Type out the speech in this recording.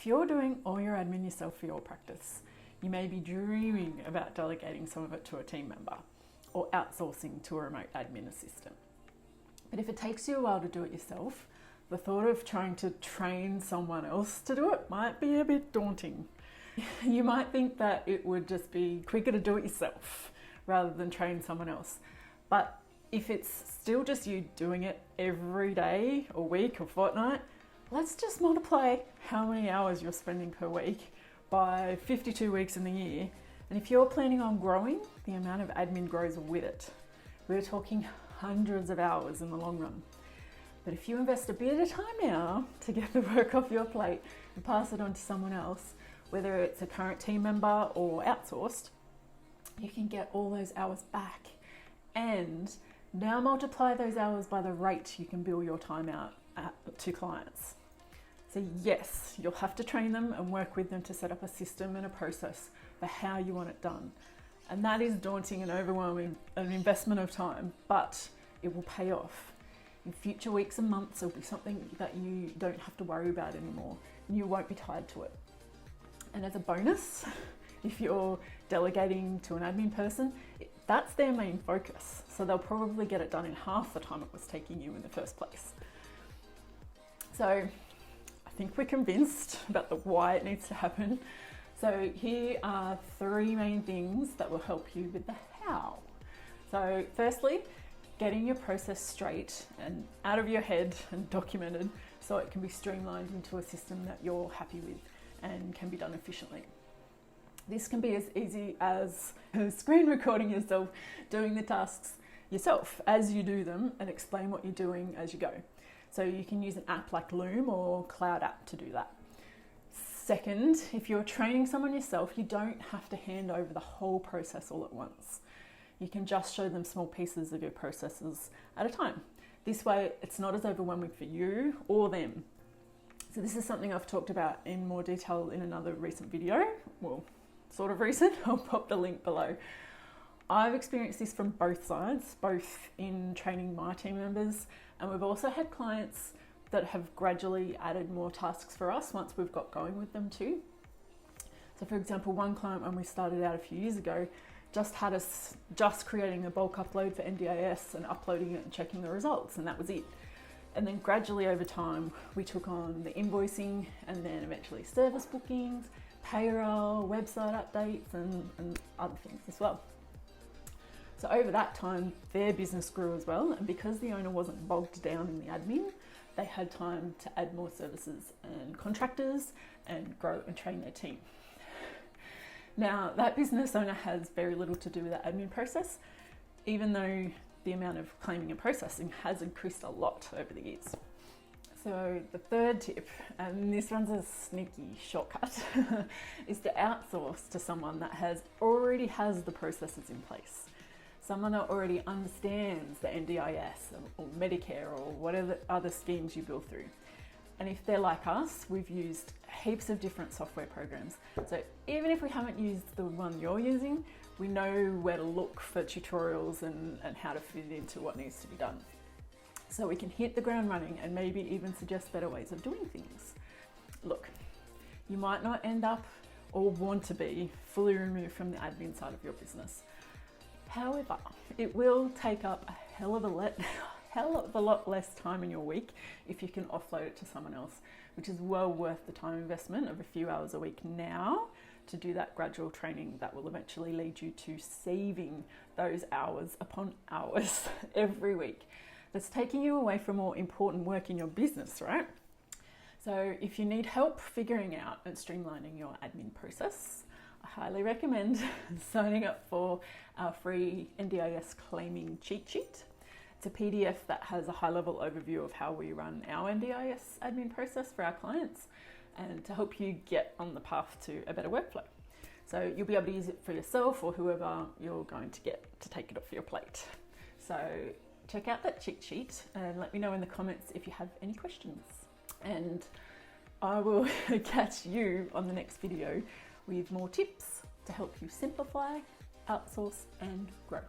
If you're doing all your admin yourself for your practice, you may be dreaming about delegating some of it to a team member or outsourcing to a remote admin assistant. But if it takes you a while to do it yourself, the thought of trying to train someone else to do it might be a bit daunting. You might think that it would just be quicker to do it yourself rather than train someone else. But if it's still just you doing it every day or week or fortnight, let's just multiply how many hours you're spending per week by 52 weeks in the year. And if you're planning on growing, the amount of admin grows with it. We're talking hundreds of hours in the long run. But if you invest a bit of time now to get the work off your plate and pass it on to someone else, whether it's a current team member or outsourced, you can get all those hours back. And now multiply those hours by the rate you can bill your time out to clients. So yes, you'll have to train them and work with them to set up a system and a process for how you want it done. And that is daunting and overwhelming, an investment of time, but it will pay off. In future weeks and months, it'll be something that you don't have to worry about anymore, and you won't be tied to it. And as a bonus, if you're delegating to an admin person, that's their main focus. So they'll probably get it done in half the time it was taking you in the first place. So I think we're convinced about the why it needs to happen. So here are 3 main things that will help you with the how. So firstly, getting your process straight and out of your head and documented so it can be streamlined into a system that you're happy with and can be done efficiently. This can be as easy as screen recording yourself doing the tasks yourself as you do them and explain what you're doing as you go. So you can use an app like Loom or Cloud App to do that. Second, if you're training someone yourself, you don't have to hand over the whole process all at once. You can just show them small pieces of your processes at a time. This way, it's not as overwhelming for you or them. So this is something I've talked about in more detail in another recent video. Well, sort of recent. I'll pop the link below. I've experienced this from both sides, both in training my team members, and we've also had clients that have gradually added more tasks for us once we've got going with them too. So for example, one client when we started out a few years ago just had us just creating a bulk upload for NDIS and uploading it and checking the results, and that was it. And then gradually over time, we took on the invoicing and then eventually service bookings, payroll, website updates, and other things as well. So over that time, their business grew as well, and because the owner wasn't bogged down in the admin, they had time to add more services and contractors and grow and train their team. Now, that business owner has very little to do with that admin process, even though the amount of claiming and processing has increased a lot over the years. So the third tip, and this one's a sneaky shortcut, is to outsource to someone that already has the processes in place. Someone that already understands the NDIS or Medicare or whatever other schemes you bill through. And if they're like us, we've used heaps of different software programs. So even if we haven't used the one you're using, we know where to look for tutorials and how to fit it into what needs to be done. So we can hit the ground running and maybe even suggest better ways of doing things. Look, you might not end up or want to be fully removed from the admin side of your business. However, it will take up a hell of a lot less time in your week if you can offload it to someone else, which is well worth the time investment of a few hours a week now to do that gradual training that will eventually lead you to saving those hours upon hours every week. That's taking you away from more important work in your business, right? So if you need help figuring out and streamlining your admin process, I highly recommend signing up for our free NDIS claiming cheat sheet. It's a PDF that has a high-level overview of how we run our NDIS admin process for our clients and to help you get on the path to a better workflow. So you'll be able to use it for yourself or whoever you're going to get to take it off your plate. So check out that cheat sheet and let me know in the comments if you have any questions. And I will catch you on the next video with more tips to help you simplify, outsource, and grow.